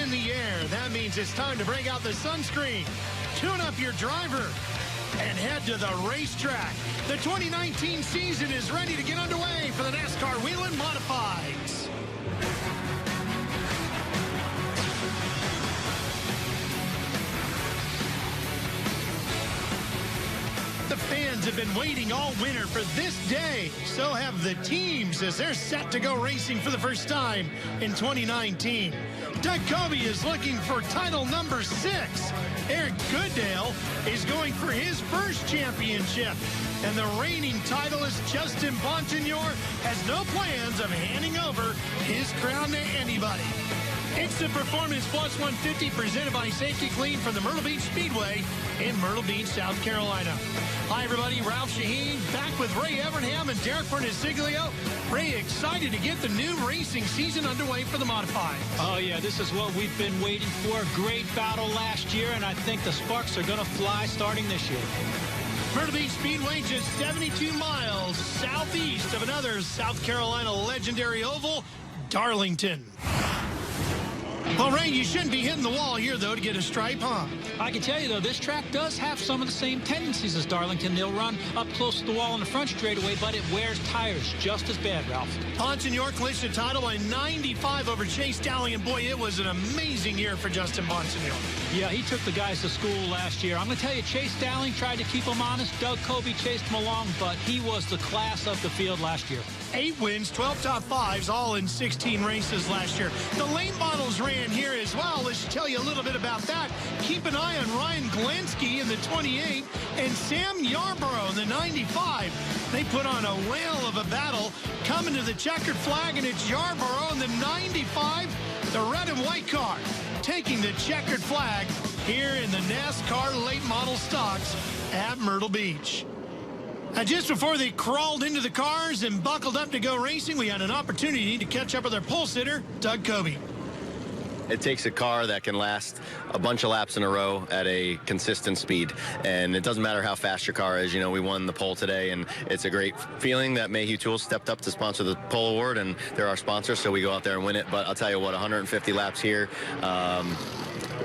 in the air. That means it's time to break out the sunscreen, tune up your driver, and head to the racetrack. The 2019 season is ready to get underway for the NASCAR Whelen Modifieds. The fans have been waiting all winter for this day. So have the teams as they're set to go racing for the first time in 2019. Doug Coby is looking for title number 6. Eric Goodale is going for his first championship. And the reigning titleist Justin Bonsignor has no plans of handing over his crown to anybody. It's the Performance Plus 150 presented by Safety Clean from the Myrtle Beach Speedway in Myrtle Beach, South Carolina. Hi, everybody. Ralph Shaheen back with Ray Evernham and Derek Fornesiglio. Ray, excited to get the new racing season underway for the Modifieds. Oh, yeah, this is what we've been waiting for. Great battle last year, and I think the sparks are going to fly starting this year. Myrtle Beach Speedway just 72 miles southeast of another South Carolina legendary oval, Darlington. Well, Ray, you shouldn't be hitting the wall here, though, to get a stripe, huh? I can tell you, though, this track does have some of the same tendencies as Darlington. They'll run up close to the wall in the front straightaway, but it wears tires just as bad, Ralph. Bonsignor clinched the title by 95 over Chase Dowling, and boy, it was an amazing year for Justin Bonsignor. Yeah, he took the guys to school last year. I'm going to tell you, Chase Dowling tried to keep him honest. Doug Coby chased him along, but he was the class of the field last year. 8 wins, 12 top 5s, all in 16 races last year. The late models ran here as well. Let's tell you a little bit about that. Keep an eye on Ryan Glensky in the 28 and Sam Yarborough in the 95. They put on a whale of a battle coming to the checkered flag, and it's Yarborough in the 95, the red and white car, taking the checkered flag here in the NASCAR late model stocks at Myrtle Beach. Just before they crawled into the cars and buckled up to go racing, we had an opportunity to catch up with our pole sitter, Doug Coby. It takes a car that can last a bunch of laps in a row at a consistent speed. And it doesn't matter how fast your car is. You know, we won the pole today, and it's a great feeling that Mayhew Tools stepped up to sponsor the pole award, and they're our sponsor, so we go out there and win it. But I'll tell you what, 150 laps here,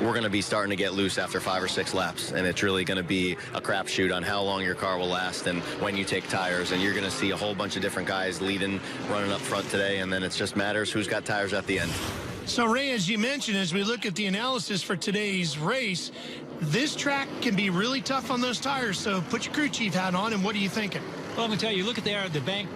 we're going to be starting to get loose after 5 or 6 laps, and it's really going to be a crapshoot on how long your car will last and when you take tires. And you're going to see a whole bunch of different guys leading, running up front today, and then it just matters who's got tires at the end. So, Ray, as you mentioned, as we look at the analysis for today's race, this track can be really tough on those tires. So put your crew chief hat on, and what are you thinking? Well, I'm going to tell you, look at there, the bank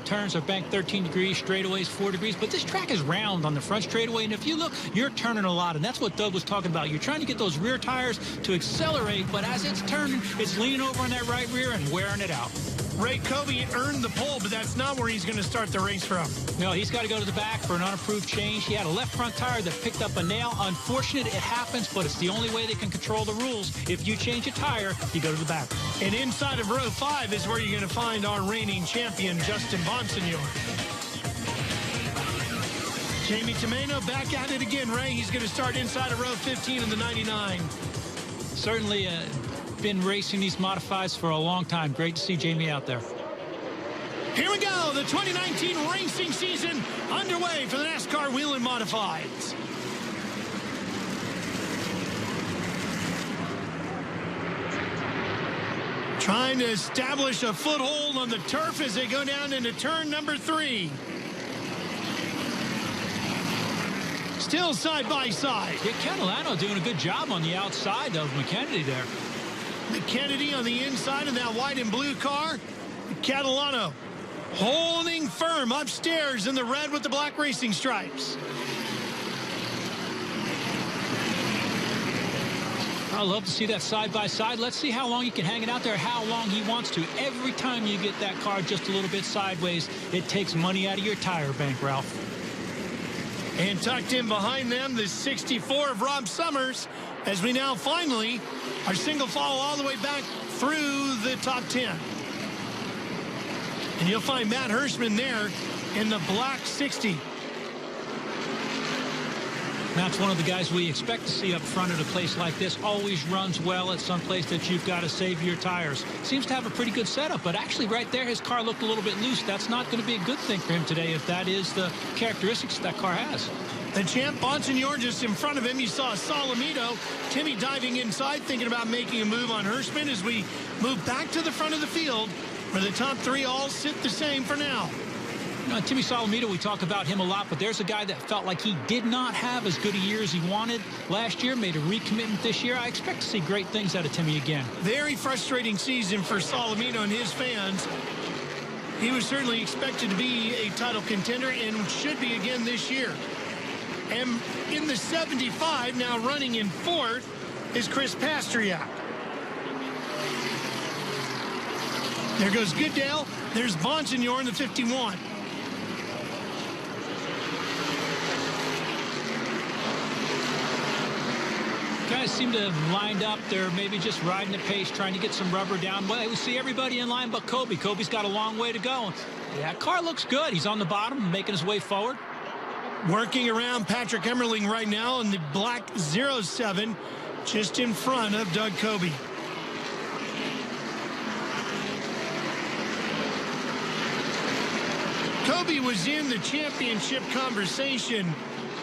turns are banked 13 degrees, straightaways 4 degrees, but this track is round on the front straightaway, and if you look, you're turning a lot, and that's what Doug was talking about. You're trying to get those rear tires to accelerate, but as it's turning, it's leaning over on that right rear and wearing it out. Ray, Coby earned the pole, but that's not where he's going to start the race from. No, he's got to go to the back for an unapproved change. He had a left front tire that picked up a nail. Unfortunate, it happens, but it's the only way they can control the rules. If you change a tire, you go to the back. And inside of row 5 is where you're going to find our reigning champion, Justin Bonsignor. Jamie Tomeno back at it again, Ray. He's going to start inside of row 15 in the 99. Certainly been racing these modifieds for a long time. Great to see Jamie out there. Here we go. The 2019 racing season underway for the NASCAR Whelen Modifieds. Trying to establish a foothold on the turf as they go down into turn number 3. Still side by side. Yeah, Catalano doing a good job on the outside of McKennedy there. McKennedy on the inside of that white and blue car. Catalano holding firm upstairs in the red with the black racing stripes. I love to see that side by side. Let's see how long he can hang it out there, how long he wants to. Every time you get that car just a little bit sideways, it takes money out of your tire bank, Ralph. And tucked in behind them, the 64 of Rob Summers, as we now finally are single file all the way back through the top 10. And you'll find Matt Hirschman there in the black 60. Matt's one of the guys we expect to see up front at a place like this. Always runs well at some place that you've got to save your tires. Seems to have a pretty good setup, but actually right there his car looked a little bit loose. That's not going to be a good thing for him today if that is the characteristics that car has. The champ, Bonsignor, just in front of him. You saw Solomito. Timmy diving inside, thinking about making a move on Hirschman as we move back to the front of the field, where the top three all sit the same for now. Timmy Solomito, we talk about him a lot, but there's a guy that felt like he did not have as good a year as he wanted last year, made a recommitment this year. I expect to see great things out of Timmy again. Very frustrating season for Solomito and his fans. He was certainly expected to be a title contender and should be again this year. And in the 75, now running in fourth, is Chris Pastriak. There goes Goodale. There's Bonsignor in the 51. Guys seem to have lined up. They're maybe just riding the pace, trying to get some rubber down. Well, we see everybody in line but Coby. Coby's got a long way to go. That car looks good. He's on the bottom, making his way forward. Working around Patrick Emmerling right now in the black 07, just in front of Doug Coby. Coby was in the championship conversation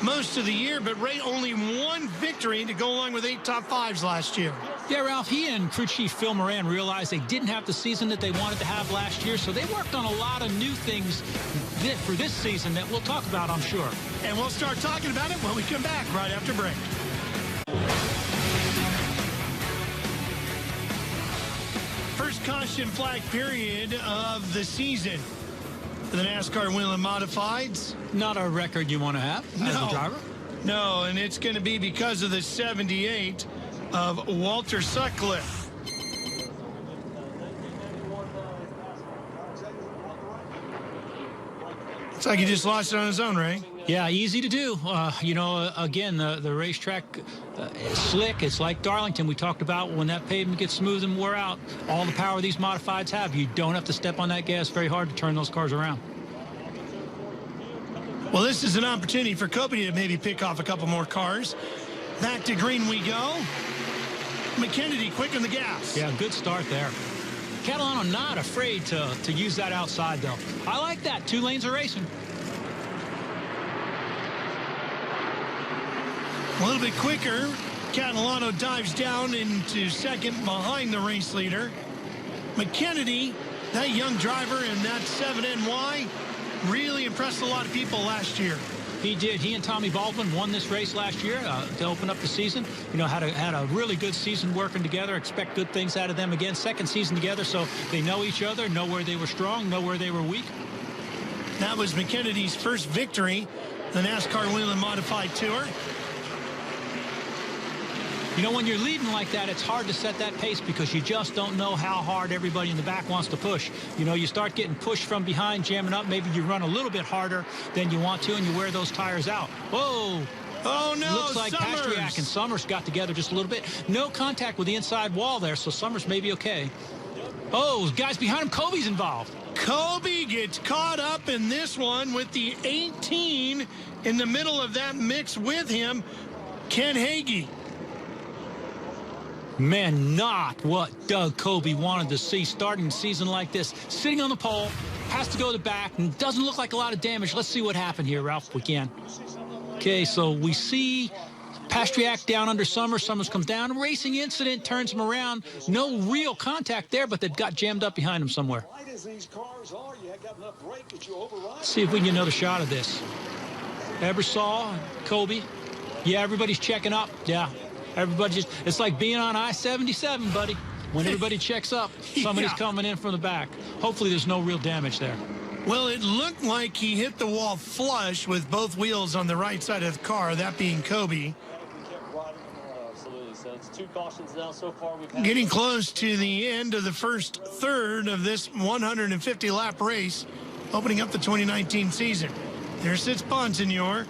most of the year, but Ray only one victory to go along with 8 top 5s last year. Yeah, Ralph, he and crew chief Phil Moran realized they didn't have the season that they wanted to have last year, so they worked on a lot of new things for this season that we'll talk about, I'm sure. And we'll start talking about it when we come back right after break. First caution flag period of the season for the NASCAR Whelen Modifieds. Not a record you want to have as a driver? No, and it's going to be because of the 78 of Walter Sutcliffe. It's like he just lost it on his own, Ray. Yeah, easy to do. Again, the racetrack is slick. It's like Darlington. We talked about when that pavement gets smooth and wore out, all the power these modifieds have. You don't have to step on that gas very hard to turn those cars around. Well, this is an opportunity for Coby to maybe pick off a couple more cars. Back to green we go. McKennedy quick on the gas. Yeah, good start there. Catalano not afraid to use that outside, though. I like that. 2 lanes of racing. A little bit quicker. Catalano dives down into second behind the race leader. McKennedy, that young driver in that 7NY, really impressed a lot of people last year. He did. He and Tommy Baldwin won this race last year to open up the season. Had a really good season working together. Expect good things out of them again. Second season together, so they know each other, know where they were strong, know where they were weak. That was McKennedy's first victory, the NASCAR Whelen Modified Tour. When you're leading like that, it's hard to set that pace because you just don't know how hard everybody in the back wants to push. You start getting pushed from behind, jamming up. Maybe you run a little bit harder than you want to, and you wear those tires out. Whoa. Oh, no, looks like Pastriak and Summers got together just a little bit. No contact with the inside wall there, so Summers may be okay. Oh, guys behind him, Coby's involved. Coby gets caught up in this one with the 18 in the middle of that mix with him, Ken Hagee. Man, not what Doug Coby wanted to see starting the season like this. Sitting on the pole, has to go to the back, and doesn't look like a lot of damage. Let's see what happened here, Ralph, if we can. Okay, so we see Pastriak down under Summers. Summers comes down. Racing incident, turns him around. No real contact there, but they've got jammed up behind him somewhere. Let's see if we can get another shot of this. Ebersol, Coby. Yeah, everybody's checking up. Yeah. Everybody it's like being on I-77, buddy. When everybody checks up, somebody's coming in from the back. Hopefully there's no real damage there. Well, it looked like he hit the wall flush with both wheels on the right side of the car, that being Coby. Two cautions now so far. Getting close to the end of the first third of this 150-lap race, opening up the 2019 season. There sits Bonsignor,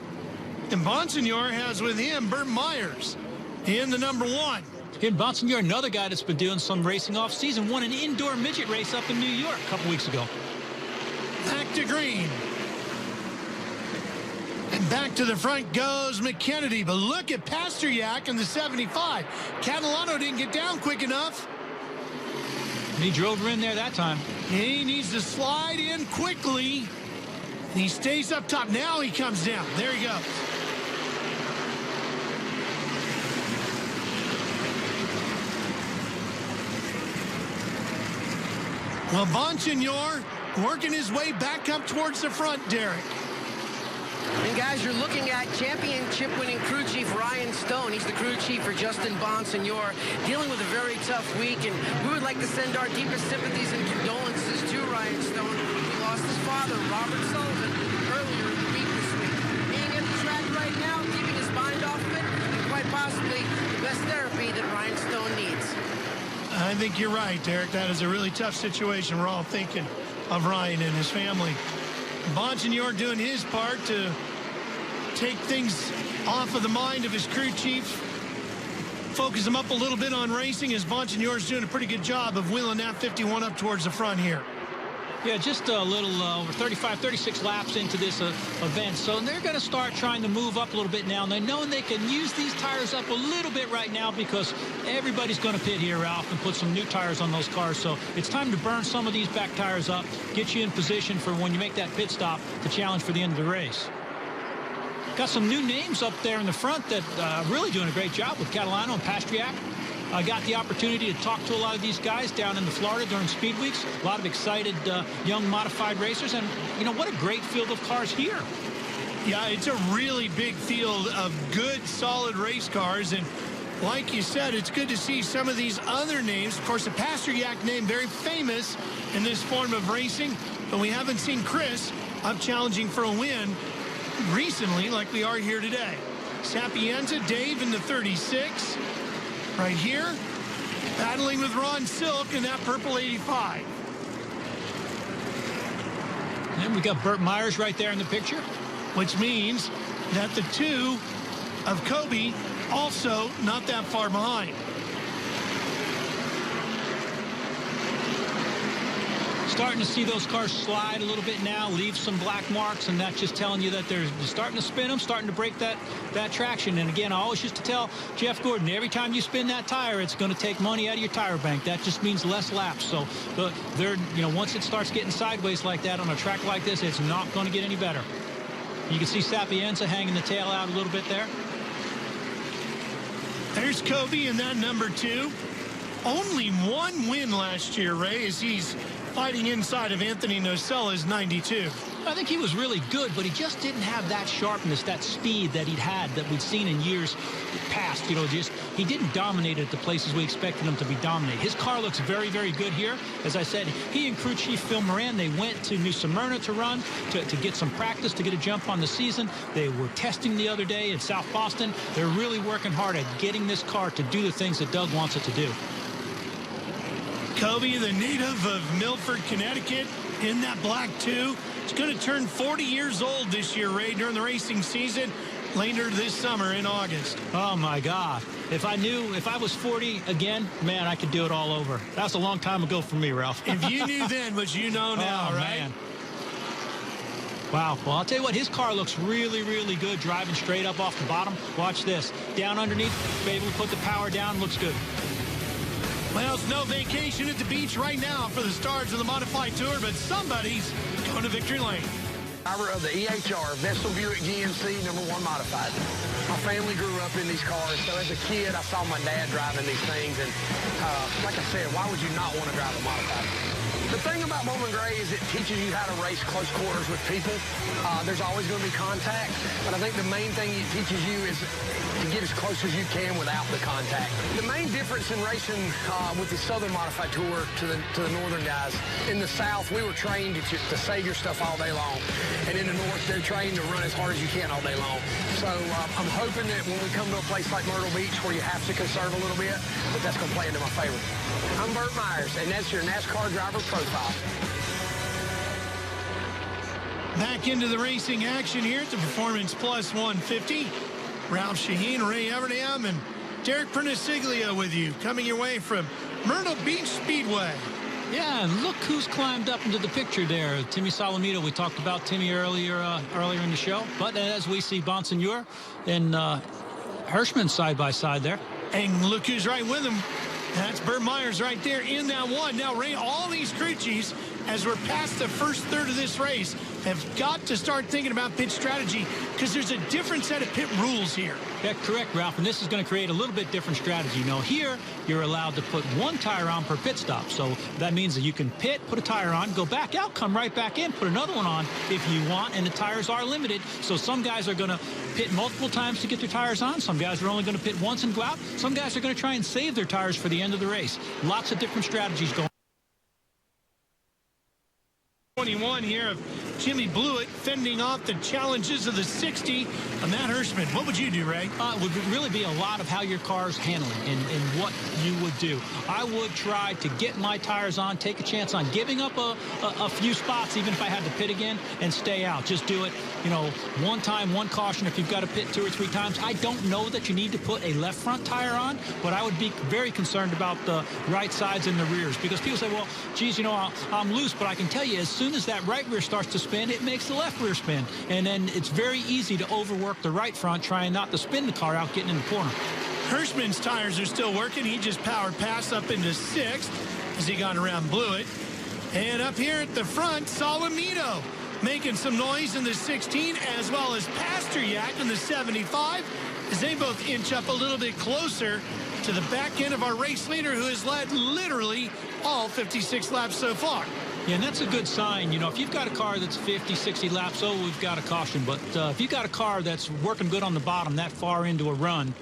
and Bonsignor has with him Burt Myers in the number 1. And Bonsignor, another guy that's been doing some racing off season, won an indoor midget race up in New York a couple weeks ago. Back to green. And back to the front goes McKennedy. But look at Pastriak in the 75. Catalano didn't get down quick enough. And he drove her in there that time. He needs to slide in quickly. He stays up top. Now he comes down. There he goes. Well, Bonsignor working his way back up towards the front, Derek. And guys, you're looking at championship-winning crew chief Ryan Stone. He's the crew chief for Justin Bonsignor, dealing with a very tough week. And we would like to send our deepest sympathies and condolences to Ryan Stone, who lost his father, Robert Sullivan, earlier in the week this week. Being at the track right now, keeping his mind off of it, and quite possibly the best therapy that Ryan Stone needs. I think you're right, Derek. That is a really tough situation. We're all thinking of Ryan and his family. Bonsignor doing his part to take things off of the mind of his crew chief, focus him up a little bit on racing, as Bonsignor's doing a pretty good job of wheeling that 51 up towards the front here. Yeah, just a little over 35, 36 laps into this event. So they're going to start trying to move up a little bit now. And they know they can use these tires up a little bit right now because everybody's going to pit here, Ralph, and put some new tires on those cars. So it's time to burn some of these back tires up, get you in position for when you make that pit stop to challenge for the end of the race. Got some new names up there in the front that are really doing a great job with Catalano and Pastriak. I got the opportunity to talk to a lot of these guys down in Florida during Speed Weeks. A lot of excited young modified racers. And, you know, what a great field of cars here. Yeah, it's a really big field of good, solid race cars. And like you said, it's good to see some of these other names. Of course, the Pastriak name, very famous in this form of racing. But we haven't seen Chris up challenging for a win recently like we are here today. Sapienza, Dave in the 36. Right here, battling with Ron Silk in that purple 85. And we got Burt Myers right there in the picture. Which means that the two of Coby also not that far behind. Starting to see those cars slide a little bit now, leave some black marks, and that's just telling you that they're starting to spin them, starting to break that traction. And again, I always used to tell Jeff Gordon, every time you spin that tire, it's going to take money out of your tire bank. That just means less laps. So they're, you know, once it starts getting sideways like that on a track like this, it's not going to get any better. You can see Sapienza hanging the tail out a little bit there. There's Coby in that number 2. Only one win last year, Ray, as he's fighting inside of Anthony Nocella's 92. I think he was really good, but he just didn't have that sharpness, that speed that he'd had that we'd seen in years past. You know, just he didn't dominate at the places we expected him to be dominated. His car looks very, very good here. As I said, he and crew chief Phil Moran, they went to New Smyrna to run, to get some practice, to get a jump on the season. They were testing the other day in South Boston. They're really working hard at getting this car to do the things that Doug wants it to do. Coby, the native of Milford, Connecticut, in that black 2. He's going to turn 40 years old this year, Ray, during the racing season, later this summer in August. Oh, my God. If I was 40 again, man, I could do it all over. That's a long time ago for me, Ralph. If you knew then what you know now, oh, right? Man. Wow. Well, I'll tell you what, his car looks really, really good driving straight up off the bottom. Watch this. Down underneath, be able to put the power down. Looks good. Well, it's no vacation at the beach right now for the stars of the Modified Tour, but somebody's going to victory lane. Driver of the EHR, Vessel Buick GMC, #1 modified. My family grew up in these cars, so as a kid, I saw my dad driving these things, and like I said, why would you not want to drive a modified? The thing about Bowman Gray is it teaches you how to race close quarters with people. There's always going to be contact, but I think the main thing it teaches you is to get as close as you can without the contact. The main difference in racing with the Southern Modified Tour to the Northern guys, in the South, we were trained to save your stuff all day long. And in the North, they're trained to run as hard as you can all day long. So I'm hoping that when we come to a place like Myrtle Beach where you have to conserve a little bit, that's going to play into my favor. I'm Burt Myers, and that's your NASCAR driver profile. Back into the racing action here at the Performance Plus 150. Ralph Shaheen, Ray Everdham, and Derek Pernisiglia with you, coming your way from Myrtle Beach Speedway. Yeah, and look who's climbed up into the picture there. Timmy Solomito. We talked about Timmy earlier in the show. But as we see Bonsignor and Hirschman side by side there. And look who's right with him. That's Burt Myers right there in that one. Now, Ray, all these crew chiefs, as we're past the first third of this race, have got to start thinking about pit strategy because there's a different set of pit rules here. That's correct, Ralph, and this is going to create a little bit different strategy. You know, here you're allowed to put one tire on per pit stop, so that means that you can pit, put a tire on, go back out, come right back in, put another one on if you want, and the tires are limited. So some guys are going to pit multiple times to get their tires on. Some guys are only going to pit once and go out. Some guys are going to try and save their tires for the end of the race. Lots of different strategies going. 21 here of Jimmy Blewett fending off the challenges of the 60 of Matt Hirschman. What would you do, Ray? It would really be a lot of how your car's handling and what you would do. I would try to get my tires on, take a chance on giving up a few spots, even if I had to pit again, and stay out. Just do it, you know, one time, one caution. If you've got to pit 2 or 3 times, I don't know that you need to put a left front tire on, but I would be very concerned about the right sides and the rears, because people say, well, geez, you know, I'm loose, but I can tell you, as soon as that right rear starts to spin, it makes the left rear spin. And then it's very easy to overwork the right front, trying not to spin the car out, getting in the corner. Hirschman's tires are still working. He just powered past up into 6th as he got around Blewett. And up here at the front, Salamito making some noise in the 16, as well as Pasteryak in the 75, as they both inch up a little bit closer to the back end of our race leader, who has led literally all 56 laps so far. Yeah, and that's a good sign. You know, if you've got a car that's 50, 60 laps, we've got a caution. But if you've got a car that's working good on the bottom that far into a run,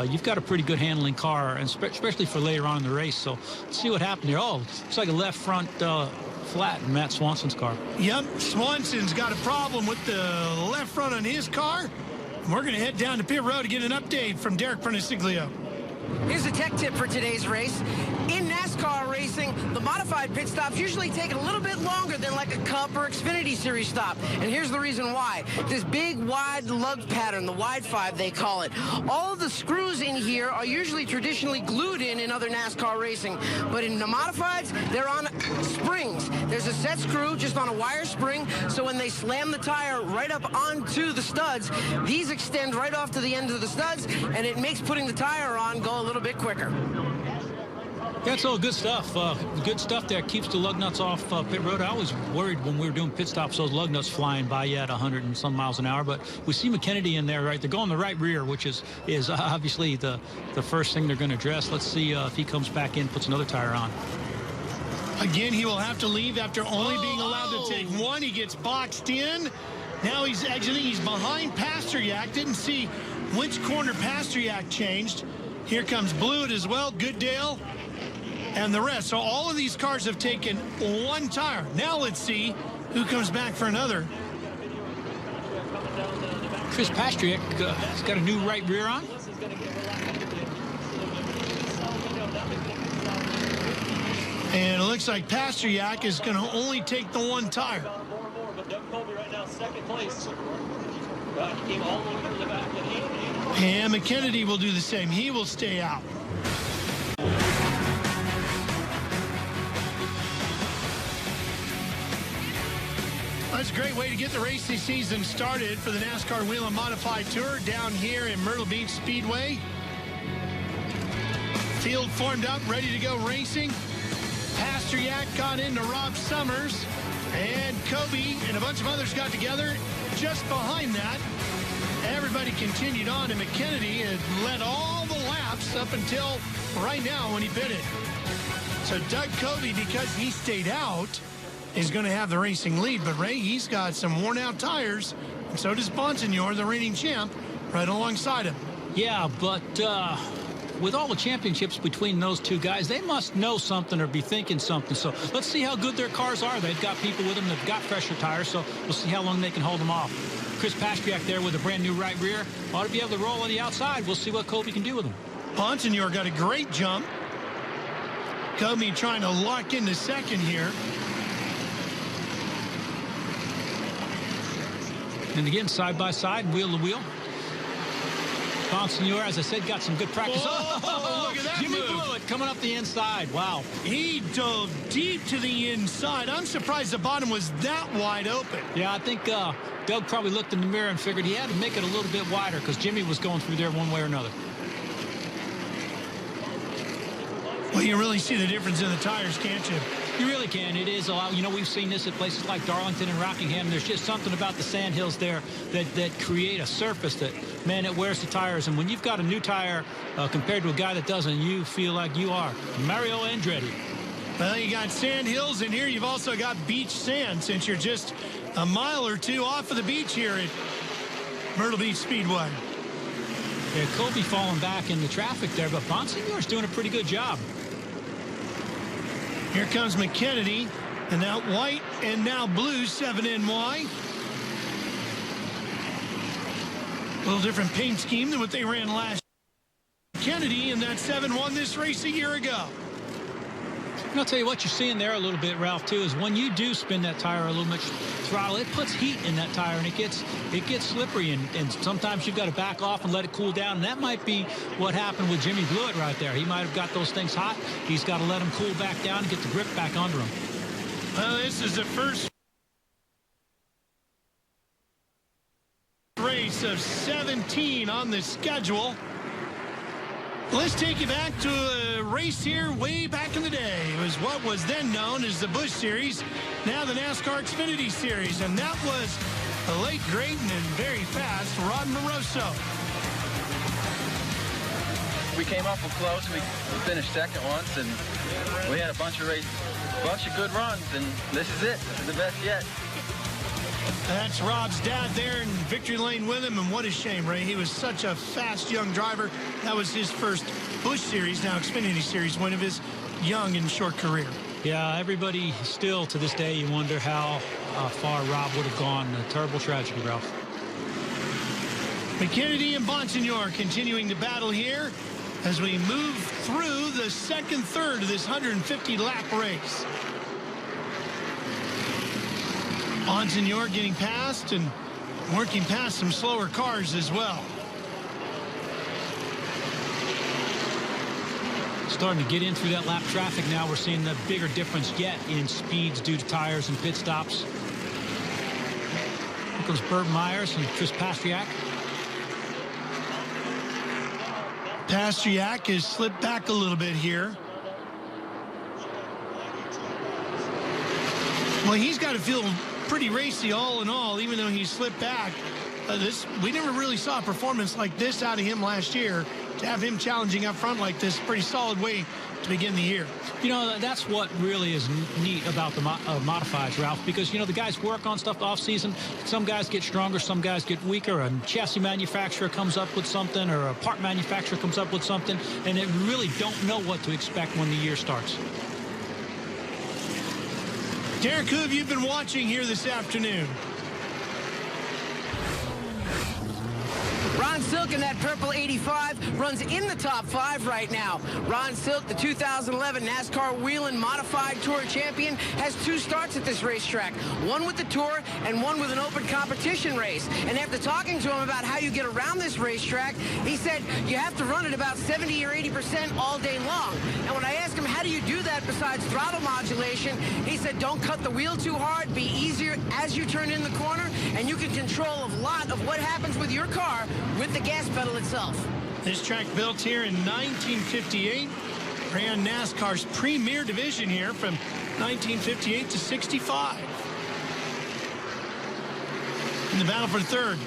you've got a pretty good handling car, and especially for later on in the race. So let's see what happened here. Oh, it's like a left front flat in Matt Swanson's car. Yep, Swanson's got a problem with the left front on his car. We're going to head down to pit road to get an update from Derek Perniciglio. Here's a tech tip for today's race. In NASCAR racing, the modified pit stops usually take a little bit longer than like a Cup or Xfinity Series stop. And here's the reason why. This big, wide lug pattern, the wide 5 they call it. All of the screws in here are usually traditionally glued in other NASCAR racing. But in the modifieds, they're on springs. There's a set screw just on a wire spring, so when they slam the tire right up onto the studs, these extend right off to the end of the studs, and it makes putting the tire on go a little bit quicker. That's all good stuff. Good stuff there. Keeps the lug nuts off pit road. I was worried when we were doing pit stops, those lug nuts flying by you at 100 and some miles an hour. But we see McKennedy in there, right? They're going the right rear, which is obviously the first thing they're going to address. Let's see if he comes back in, puts another tire on. Again, he will have to leave after only being allowed to take one. He gets boxed in. Now he's exiting. He's behind Pasteryak. Didn't see which corner Pasteryak changed. Here comes Blewett as well, Goodale, and the rest. So all of these cars have taken one tire. Now let's see who comes back for another. Chris Pasteryak has got a new right rear on. And it looks like Pasteryak is going to only take the one tire. Coby right now, second place. Came all the way from the back. And McKennedy will do the same. He will stay out. That's a great way to get the racing season started for the NASCAR Whelen Modified Tour down here in Myrtle Beach Speedway. Field formed up, ready to go racing. Pasteryak got into Rob Summers, and Coby and a bunch of others got together just behind that. Everybody continued on, and McKennedy had led all the laps up until right now when he pitted. So Doug Coby, because he stayed out, is going to have the racing lead. But Ray, he's got some worn-out tires, and so does Bonsignor, the reigning champ, right alongside him. Yeah, but with all the championships between those two guys, they must know something or be thinking something. So let's see how good their cars are. They've got people with them that've got fresher tires, so we'll see how long they can hold them off. Chris Pasteryak there with a brand new right rear. Ought to be able to roll on the outside. We'll see what Coby can do with him. Bonsignor got a great jump. Coby trying to lock into second here. And again, side by side, wheel to wheel. Bonsignor, as I said, got some good practice. Oh, look at that Jimmy move. Blewett coming up the inside. Wow. He dove deep to the inside. I'm surprised the bottom was that wide open. Yeah, I think Doug probably looked in the mirror and figured he had to make it a little bit wider because Jimmy was going through there one way or another. Well, you really see the difference in the tires, can't you? You really can. It is a lot. You know, we've seen this at places like Darlington and Rockingham. There's just something about the sand hills there that create a surface that, man, it wears the tires. And when you've got a new tire compared to a guy that doesn't, you feel like you are Mario Andretti. Well, you got sand hills, and here you've also got beach sand, since you're just a mile or two off of the beach here at Myrtle Beach Speedway. Yeah, Coby falling back in the traffic there, but Bonsignore's doing a pretty good job. Here comes McKennedy, and now white and now blue 7NY. A little different paint scheme than what they ran last year. Kennedy in that 7 won this race a year ago. And I'll tell you what you're seeing there a little bit, Ralph, too, is when you do spin that tire a little much throttle, it puts heat in that tire, and it gets slippery, and sometimes you've got to back off and let it cool down. And that might be what happened with Jimmy Blewett right there. He might have got those things hot. He's got to let them cool back down and get the grip back under him. Well, this is the first race of 17 on the schedule. Let's take you back to a race here way back in the day. It was what was then known as the Busch Series, now the NASCAR Xfinity Series, and that was the late, great, and very fast Rod Moroso. We came up close. We finished second once, and we had a bunch of good runs, and this is it. This is the best yet. That's Rob's dad there in victory lane with him, and what a shame, Ray. He was such a fast young driver. That was his first Busch Series, now Xfinity Series win of his young and short career. Yeah, everybody still to this day, you wonder how far Rob would have gone. A terrible tragedy, Ralph. McKennedy and Bonsignore continuing to battle here as we move through the second third of this 150-lap race. Bonsignore getting past and working past some slower cars as well. Starting to get in through that lap traffic now. We're seeing the bigger difference yet in speeds due to tires and pit stops. Here comes Burt Myers and Chris Pastriak. Pastriak has slipped back a little bit here. Well, he's got to feel pretty racy all in all, even though he slipped back. We never really saw a performance like this out of him last year. To have him challenging up front like this, pretty solid way to begin the year. You know, that's what really is neat about the modifieds, Ralph, because, you know, the guys work on stuff off season. Some guys get stronger, some guys get weaker. A chassis manufacturer comes up with something, or a part manufacturer comes up with something, and they really don't know what to expect when the year starts. Derek, who have you been watching here this afternoon? Ron Silk in that purple 85 runs in the top 5 right now. Ron Silk, the 2011 NASCAR Whelen Modified Tour champion, has 2 starts at this racetrack, one with the Tour and one with an open competition race. And after talking to him about how you get around this racetrack, he said you have to run at about 70 or 80% all day long. And when I asked him, how do you do that besides throttle modulation, he said, don't cut the wheel too hard, be easier as you turn in the corner, and you can control a lot of what happens with your car with the gas pedal itself. This track built here in 1958. Ran NASCAR's premier division here from 1958 to 65. In the battle for third,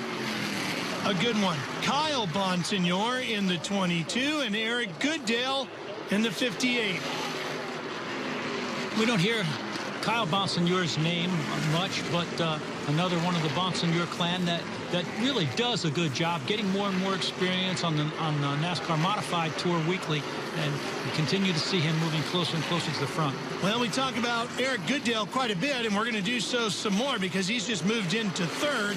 a good one. Kyle Bonsignore in the 22 and Eric Goodale in the 58. We don't hear Kyle Bonsignore's name much, but another one of the Bonsignore clan that really does a good job getting more and more experience on the NASCAR Modified Tour weekly, and we continue to see him moving closer and closer to the front. Well, we talk about Eric Goodale quite a bit, and we're going to do so some more because he's just moved into third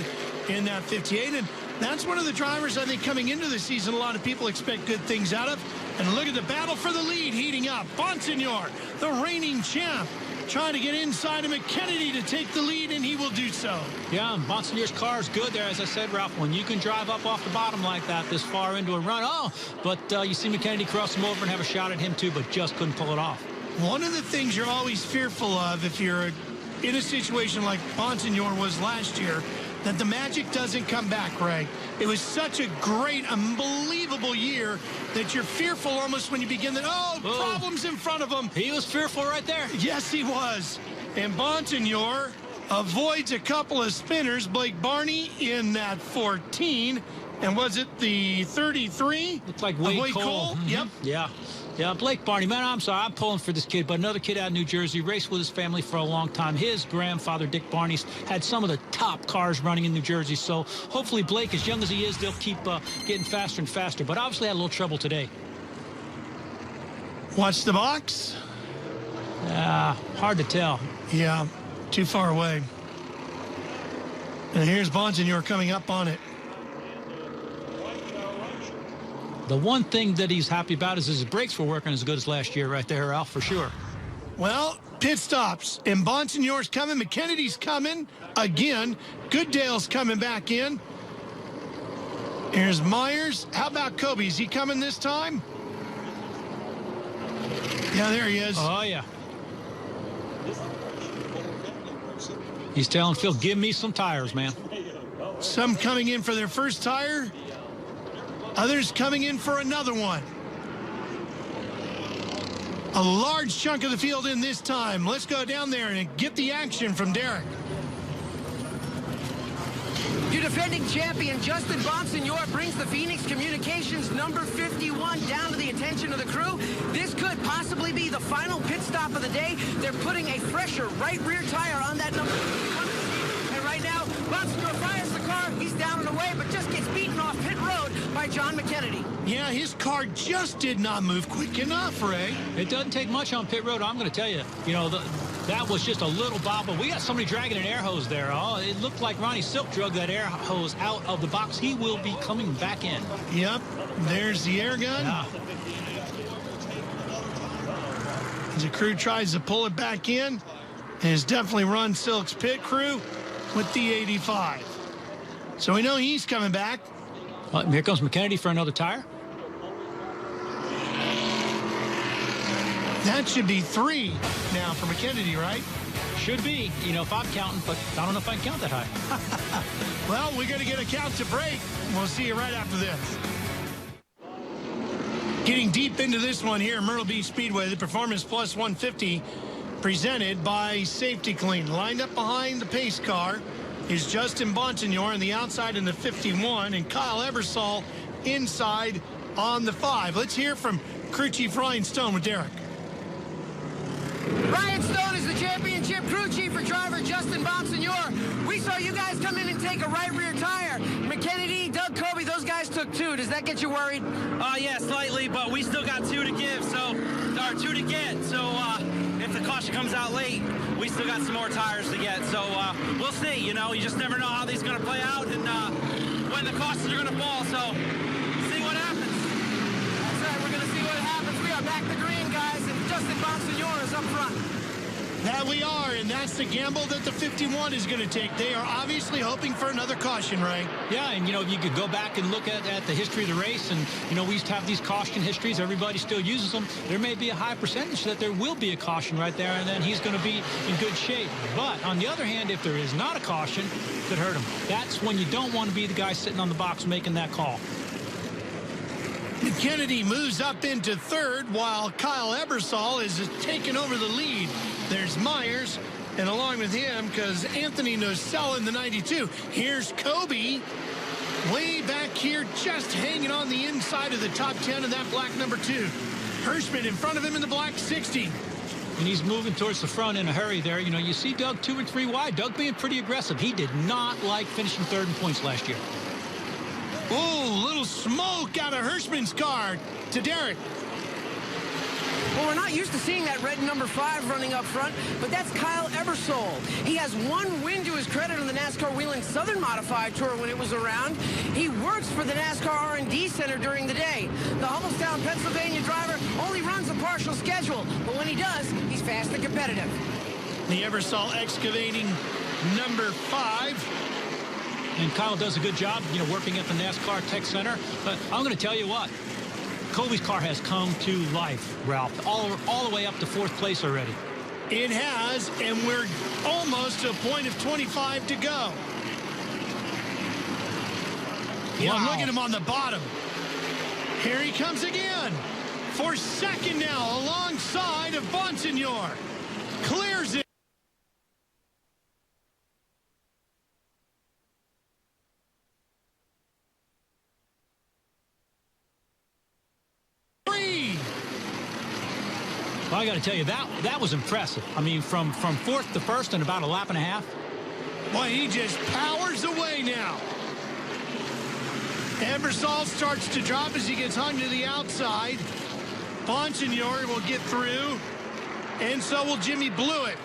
in that 58, and that's one of the drivers I think coming into the season a lot of people expect good things out of. And look at the battle for the lead heating up. Bonsignore, the reigning champ, trying to get inside of McKennedy to take the lead, and he will do so. Yeah, and Bonsignore's car is good there, as I said, Ralph. When you can drive up off the bottom like that this far into a run, but you see McKennedy cross him over and have a shot at him too, but just couldn't pull it off. One of the things you're always fearful of if you're in a situation like Bonsignore was last year, that the magic doesn't come back, Ray. It was such a great, unbelievable year that you're fearful almost when you begin that, problems in front of him. He was fearful right there. Yes, he was. And Bonsignor avoids a couple of spinners. Blake Barney in that 14. And was it the 33? Looks like Wade Cole. Mm-hmm. Yep. Yeah, Blake Barney, man, I'm sorry. I'm pulling for this kid, but another kid out of New Jersey, raced with his family for a long time. His grandfather, Dick Barney, had some of the top cars running in New Jersey, so hopefully Blake, as young as he is, they'll keep getting faster and faster, but obviously had a little trouble today. Watch the box. Hard to tell. Yeah, too far away. And here's Bonsignor coming up on it. The one thing that he's happy about is his brakes were working as good as last year right there, Ralph, for sure. Well, pit stops. And Bonsignor's coming. McKennedy's coming again. Gooddale's coming back in. Here's Myers. How about Coby? Is he coming this time? Yeah, there he is. Oh, yeah. He's telling Phil, give me some tires, man. Some coming in for their first tire. Others coming in for another one. A large chunk of the field in this time. Let's go down there and get the action from Derek. Your defending champion, Justin Bonsignor, brings the Phoenix Communications number 51 down to the attention of the crew. This could possibly be the final pit stop of the day. They're putting a fresher right rear tire on that number 51. And right now, Bonsignor fires the car. He's down and away, but just gets beaten off pit road by John McKennedy. Yeah, his car just did not move quick enough, Ray. It doesn't take much on pit road, I'm going to tell you. You know, that was just a little bobble. We got somebody dragging an air hose there. Oh, it looked like Ronnie Silk drug that air hose out of the box. He will be coming back in. Yep, there's the air gun. Yeah. As the crew tries to pull it back in, and it's definitely Ron Silk's pit crew with the 85. So we know he's coming back. Here comes McKennedy for another tire. That should be 3 now for McKennedy, right? Should be, you know, if I'm counting, but I don't know if I can count that high. Well, we're going to get a count to break. We'll see you right after this. Getting deep into this one here, Myrtle Beach Speedway, the Performance Plus 150, presented by Safety Clean. Lined up behind the pace car is Justin Bonsignor on the outside in the 51, and Kyle Ebersol inside on the 5. Let's hear from crew chief Ryan Stone with Derek. Ryan Stone is the championship crew chief for driver Justin Bonsignor. We saw you guys come in and take a right rear tire. McKennedy, Doug Coby, those guys took 2. Does that get you worried? Yeah, slightly, but we still got 2 to give, or 2 to get. So if the caution comes out late, we still got some more tires to get. So we'll see. You know, you just never know how these are going to play out and when the cautions are going to fall. So see what happens. That's right. We're going to see what happens. We are back to green, guys, and Justin Bonsignor is up front. That we are, and that's the gamble that the 51 is going to take. They are obviously hoping for another caution, Ray. Yeah, and, you know, you could go back and look at the history of the race, and, you know, we used to have these caution histories. Everybody still uses them. There may be a high percentage that there will be a caution right there, and then he's going to be in good shape. But, on the other hand, if there is not a caution, it could hurt him. That's when you don't want to be the guy sitting on the box making that call. Kennedy moves up into 3rd while Kyle Ebersol is taking over the lead. There's Myers, and along with him, because Anthony Nocella in the 92. Here's Coby way back here, just hanging on the inside of the top 10 in that black number 2. Hirschman in front of him in the black 60. And he's moving towards the front in a hurry there. You know, you see Doug 2 and 3 wide. Doug being pretty aggressive. He did not like finishing 3rd in points last year. Oh, little smoke out of Hirschman's car to Derek. Well, we're not used to seeing that red number 5 running up front, but that's Kyle Ebersol. He has 1 win to his credit on the NASCAR Whelen Southern Modified Tour when it was around. He works for the NASCAR R&D Center during the day. The Hubbardston, Pennsylvania driver only runs a partial schedule, but when he does, he's fast and competitive. The Ebersol excavating number 5. And Kyle does a good job, you know, working at the NASCAR Tech Center. But I'm going to tell you what, Coby's car has come to life, Ralph, all the way up to 4th place already. It has, and we're almost to a point of 25 to go. Yeah, look at him on the bottom. Here he comes again. For second now, alongside of Bonsignor. Clears it. Well, I got to tell you, that was impressive. I mean, from fourth to first in about a lap and a half. Boy, he just powers away now. Ebersol starts to drop as he gets hung to the outside. Bonsignor will get through, and so will Jimmy Blewett.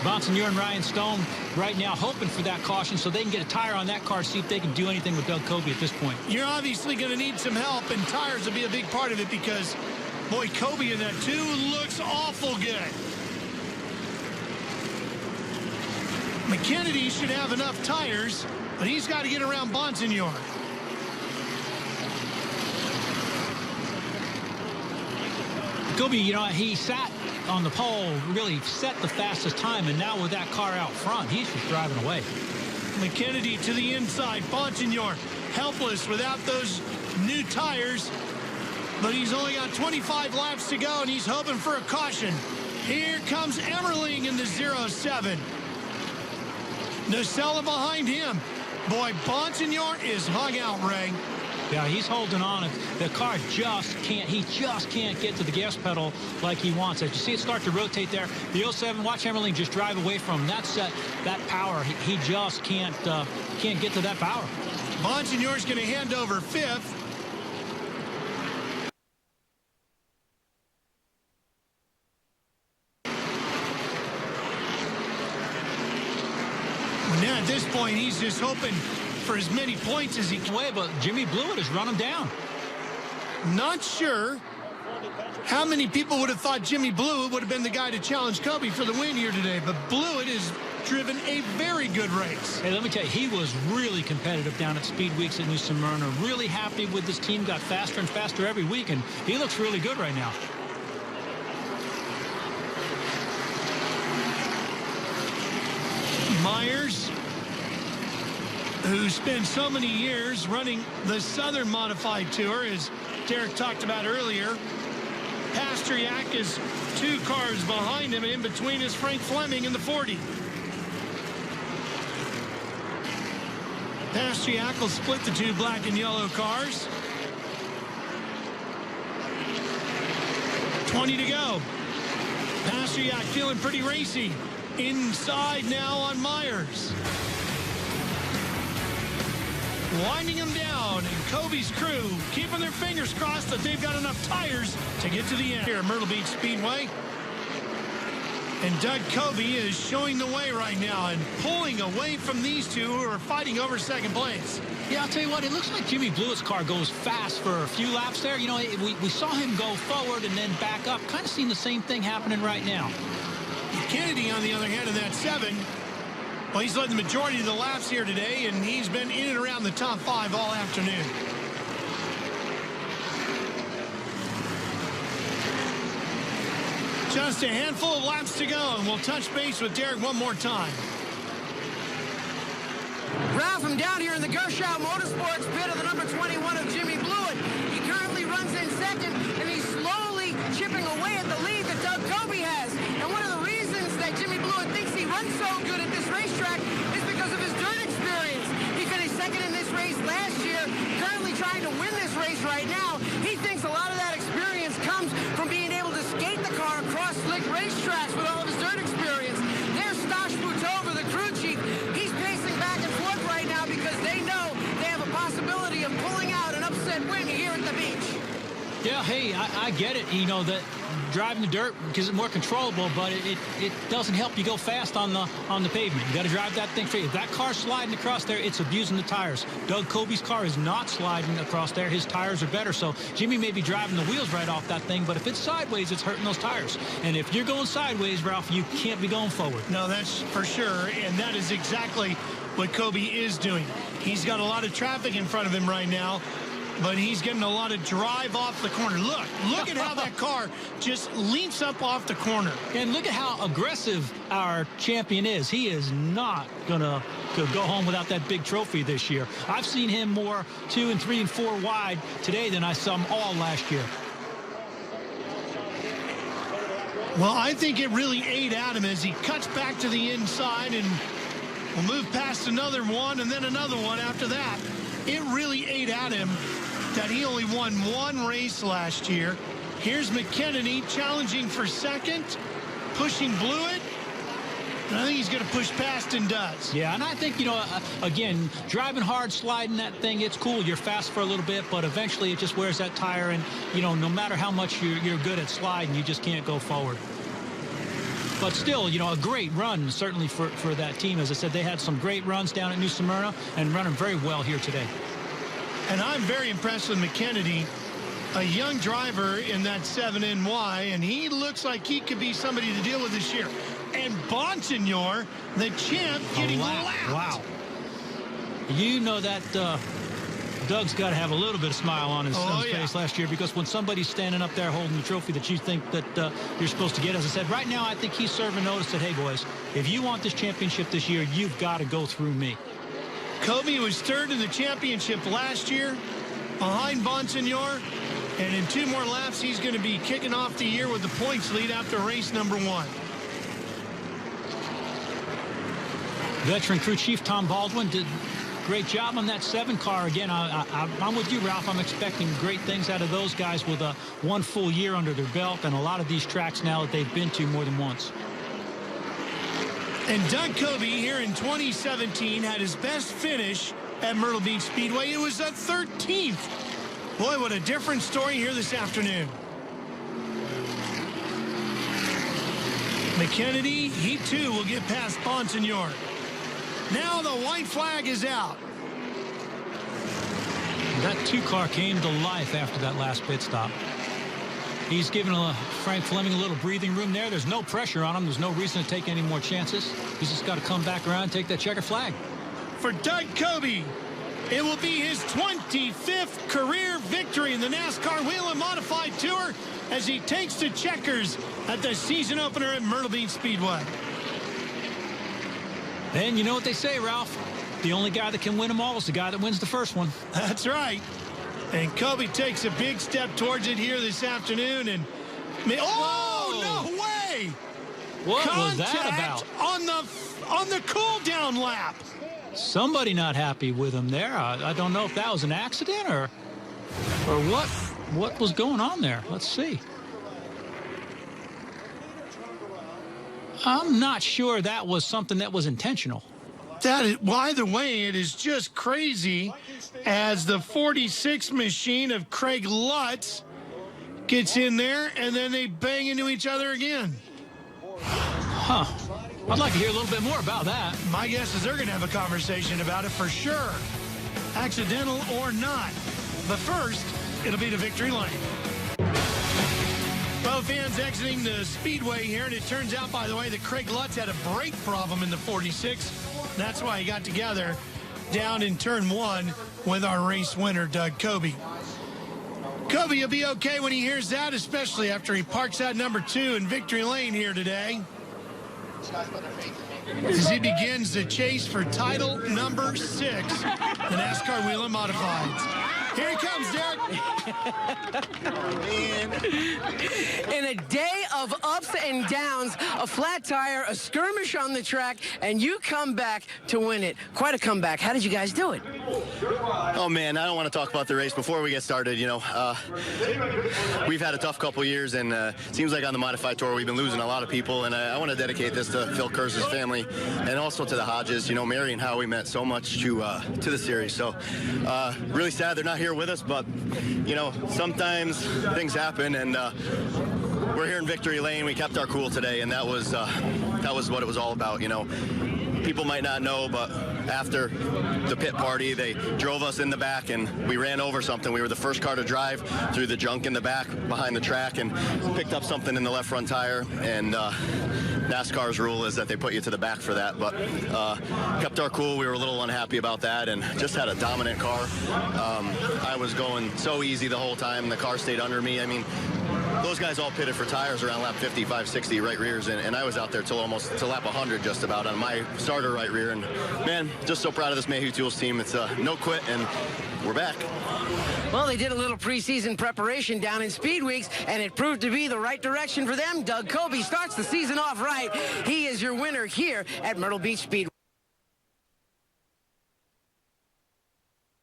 Bonsignor and Ryan Stone right now hoping for that caution so they can get a tire on that car, see if they can do anything with Doug Coby at this point. You're obviously going to need some help, and tires will be a big part of it because, boy, Coby in that too looks awful good. McKennedy should have enough tires, but he's got to get around Bonsignor. Coby, you know, he sat on the pole, really set the fastest time, and now with that car out front, he's just driving away. McKennedy to the inside. Bonsignor helpless without those new tires, but he's only got 25 laps to go, and he's hoping for a caution. Here comes Emmerling in the 07. Nocella behind him. Boy, Bonsignor is hung out, Ray. Yeah, he's holding on. The car just can't get to the gas pedal like he wants. As you see it start to rotate there, the 07, watch Emmerling just drive away from him. That's that power. He just can't get to that power. Bonsignor's going to hand over fifth. Now at this point, he's just hoping for as many points as he can. But Jimmy Blewett has run him down. Not sure how many people would have thought Jimmy Blewett would have been the guy to challenge Coby for the win here today, but Blewett has driven a very good race. Hey, let me tell you, he was really competitive down at Speed Weeks at New Smyrna. Really happy with this team, got faster and faster every week, and he looks really good right now. Myers, who spent so many years running the Southern Modified Tour, as Derek talked about earlier. Pasteryak is 2 cars behind him, and in between is Frank Fleming in the 40. Pasteryak will split the 2 black and yellow cars. 20 to go. Pasteryak feeling pretty racy. Inside now on Myers. Winding him down, and Coby's crew keeping their fingers crossed that they've got enough tires to get to the end here at Myrtle Beach Speedway. And Doug Coby is showing the way right now and pulling away from these two who are fighting over second place. Yeah, I'll tell you what, it looks like Jimmy Blewett's car goes fast for a few laps there. You know, we saw him go forward and then back up. Kind of seeing the same thing happening right now. Kennedy, on the other hand, in that 7, well, he's led the majority of the laps here today, and he's been in and around the top 5 all afternoon. Just a handful of laps to go, and we'll touch base with Derek one more time. Ralph, I'm down here in the Gershow Motorsports pit of the number 21 of Jimmy Blewett. He currently runs in second, and he's slowly chipping away at the lead that Doug Coby has. And one of the reasons that Jimmy Blewett thinks he runs so good at this racetrack is because of his dirt experience. He finished second in this race last year, currently trying to win this race right now. He thinks a lot of that experience comes from being able to skate the car across slick racetracks with all of his dirt experience. There's Stosh Butova, the crew chief. He's pacing back and forth right now because they know they have a possibility of pulling out an upset win here at the beach. Yeah, hey, I get it. You know, that driving the dirt because it's more controllable, but it doesn't help you go fast on the pavement. You got to drive that thing straight. If that car's sliding across there, it's abusing the tires. Doug Coby's car is not sliding across there. His tires are better. So Jimmy may be driving the wheels right off that thing, but if it's sideways, it's hurting those tires. And if you're going sideways, Ralph, you can't be going forward. No, that's for sure, and that is exactly what Coby is doing. He's got a lot of traffic in front of him right now. but he's getting a lot of drive off the corner. Look at how that car just leaps up off the corner. And look at how aggressive our champion is. He is not going to go home without that big trophy this year. I've seen him more 2 and 3 and 4 wide today than I saw him all last year. Well, I think it really ate at him as he cuts back to the inside and will move past another one and then another one after that. It really ate at him that he only won one race last year. Here's McKennedy challenging for second, pushing Blewett. And I think he's going to push past and does. Yeah, and I think, again, driving hard, sliding that thing, it's cool. You're fast for a little bit, but eventually it just wears that tire. And, no matter how much you're good at sliding, you just can't go forward. But still, a great run, certainly for that team. As I said, they had some great runs down at New Smyrna and running very well here today. And I'm very impressed with McKennedy, a young driver in that 7NY, and he looks like he could be somebody to deal with this year. And Bonsignor, the champ, getting lapped. Wow. That Doug's got to have a little bit of smile on his face last year, because when somebody's standing up there holding the trophy that you think that you're supposed to get, as I said, right now I think he's serving notice that, hey, boys, if you want this championship this year, you've got to go through me. Coby was third in the championship last year behind Bonsignor, and in 2 more laps, he's going to be kicking off the year with the points lead after race number 1. Veteran crew chief Tom Baldwin did a great job on that 7 car. Again, I'm with you, Ralph. I'm expecting great things out of those guys with 1 full year under their belt and a lot of these tracks now that they've been to more than once. And Doug Coby here in 2017 had his best finish at Myrtle Beach Speedway. It was a 13th. Boy, what a different story here this afternoon. McKennedy, he too will get past Bonsignor. Now the white flag is out. That 2 car came to life after that last pit stop. He's giving Frank Fleming a little breathing room there. There's no pressure on him. There's no reason to take any more chances. He's just got to come back around and take that checker flag. For Doug Coby, it will be his 25th career victory in the NASCAR Whelen Modified Tour as he takes to checkers at the season opener at Myrtle Beach Speedway. And you know what they say, Ralph? The only guy that can win them all is the guy that wins the first one. That's right. And Coby takes a big step towards it here this afternoon. And no way! What Contact was that about? On the cool down lap. Somebody not happy with him there. I don't know if that was an accident or what was going on there. Let's see. I'm not sure that was something that was intentional. Well, either way, it is just crazy as the 46 machine of Craig Lutz gets in there, and then they bang into each other again. Huh. I'd like to hear a little bit more about that. My guess is they're going to have a conversation about it for sure, accidental or not. But first, it'll be to victory lane. Well, fans exiting the Speedway here, and it turns out, by the way, that Craig Lutz had a brake problem in the 46. That's why he got together down in turn 1 with our race winner, Doug Coby. Coby will be okay when he hears that, especially after he parks out number 2 in victory lane here today, as he begins the chase for title number 6, the NASCAR Whelen Modifieds. Here he comes, Derek. In a day of ups and downs, a flat tire, a skirmish on the track, and you come back to win it. Quite a comeback. How did you guys do it? Oh, man, I don't want to talk about the race before we get started. We've had a tough couple years, and it seems like on the Modified Tour we've been losing a lot of people, and I want to dedicate this to Phil Kers's family and also to the Hodges. Mary and Howie meant so much to the series. So really sad they're not here with us, but sometimes things happen, and we're here in victory lane. We kept our cool today, and that was what it was all about. People might not know, but after the pit party, they drove us in the back and we ran over something. We were the first car to drive through the junk in the back behind the track and picked up something in the left front tire, and NASCAR's rule is that they put you to the back for that, but kept our cool. We were a little unhappy about that and just had a dominant car. I was going so easy the whole time. The car stayed under me. I mean, those guys all pitted for tires around lap 55, 60 right rears, and I was out there till almost to lap 100 just about on my starter right rear. And man, just so proud of this Mayhew Tools team. It's no quit, and we're back. Well, they did a little preseason preparation down in Speed Weeks, and it proved to be the right direction for them. Doug Coby starts the season off right. He is your winner here at Myrtle Beach Speedway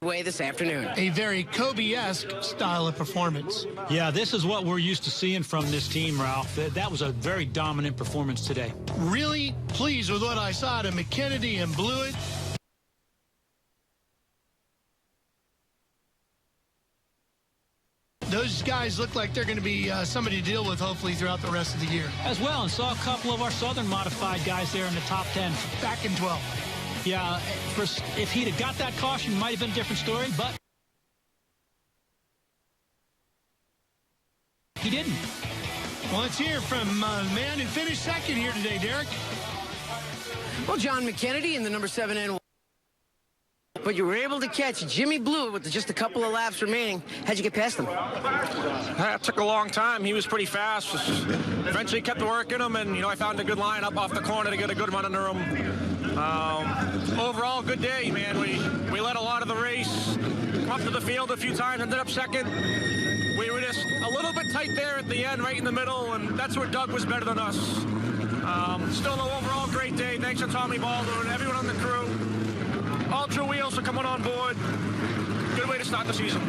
this afternoon. A very Coby-esque style of performance. Yeah, this is what we're used to seeing from this team, Ralph. That was a very dominant performance today. Really pleased with what I saw out of McKennedy and Blewett. Those guys look like they're going to be somebody to deal with, hopefully, throughout the rest of the year. As well, and saw a couple of our Southern modified guys there in the top 10. Back in 12. Yeah, if he'd have got that caution, it might have been a different story, but he didn't. Well, let's hear from the man who finished second here today, Derek. Well, John McKennedy in the number 7 N1. But you were able to catch Jimmy Blewett with just a couple of laps remaining. How'd you get past him? It took a long time. He was pretty fast. Eventually kept working him, and, I found a good line up off the corner to get a good run under him. Overall, good day, man. We led a lot of the race. Come up to the field a few times, ended up second. We were just a little bit tight there at the end, right in the middle, and that's where Doug was better than us. Still an overall great day. Thanks to Tommy Baldwin and everyone on the crew. Ultra Wheels for coming on board. Good way to start the season.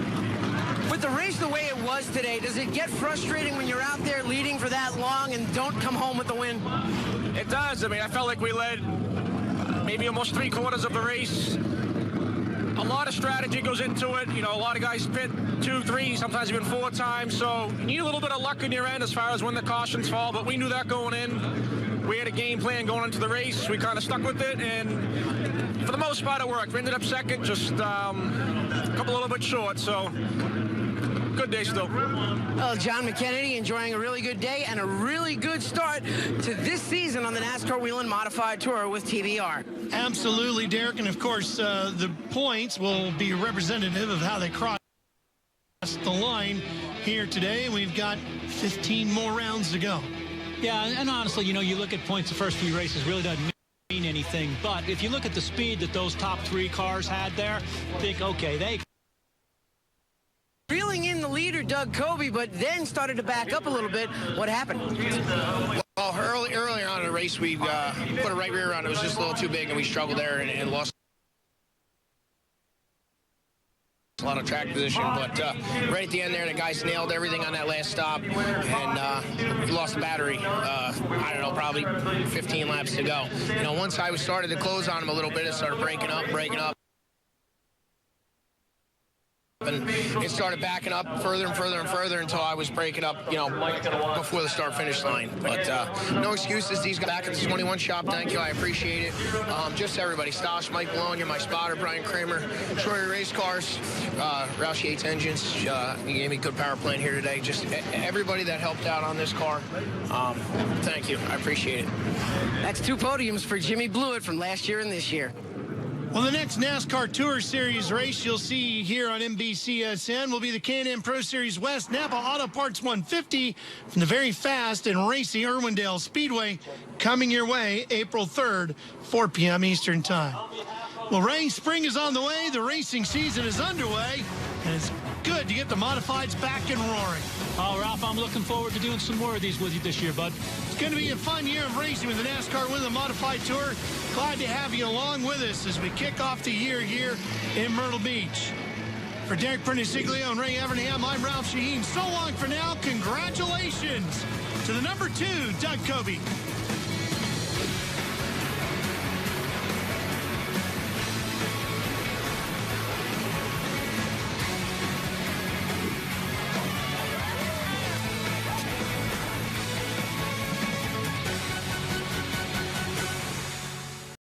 With the race the way it was today, does it get frustrating when you're out there leading for that long and don't come home with the win? It does. I mean, I felt like we led maybe almost 3/4 of the race. A lot of strategy goes into it. A lot of guys pit 2, 3, sometimes even 4 times. So you need a little bit of luck in your end as far as when the cautions fall. But we knew that going in. We had a game plan going into the race. We kind of stuck with it, and for the most part, it worked. We ended up second, just a couple little bit short. So good day still. Well, John McKennedy enjoying a really good day and a really good start to this season on the NASCAR Whelen Modified Tour with TBR. Absolutely, Derek. And, of course, the points will be representative of how they cross the line here today. We've got 15 more rounds to go. Yeah, and honestly, you look at points the first few races, really doesn't mean anything. But if you look at the speed that those top 3 cars had there, think, okay, they... Reeling in the leader, Doug Coby, but then started to back up a little bit. What happened? Well, earlier on in the race, we put a right rear on. It was just a little too big, and we struggled there and lost a lot of track position. But right at the end there, the guys nailed everything on that last stop, and we lost the battery. I don't know, probably 15 laps to go. Once I started to close on them a little bit, it started breaking up. And it started backing up further and further and further until I was breaking up, before the start-finish line. But no excuses. These guys back at the 21 shop, thank you. I appreciate it. Just everybody. Stosh, Mike Malone, you're my spotter. Brian Kramer, Troy Race Cars, Roush Yates Engines. You gave me a good power plant here today. Just everybody that helped out on this car, thank you. I appreciate it. That's 2 podiums for Jimmy Blewett from last year and this year. Well, the next NASCAR Tour Series race you'll see here on NBCSN will be the Can-Am Pro Series West Napa Auto Parts 150 from the very fast and racy Irwindale Speedway, coming your way April 3rd, 4 p.m. Eastern Time. Well, Ray, spring is on the way. The racing season is underway, and it's good to get the modifieds back and roaring. Oh, Ralph, I'm looking forward to doing some more of these with you this year, bud. It's going to be a fun year of racing with the NASCAR Whelen Modified Tour. Glad to have you along with us as we kick off the year here in Myrtle Beach. For Derek Perniciglio and Ray Evernham, I'm Ralph Shaheen. So long for now. Congratulations to the number 2, Doug Coby.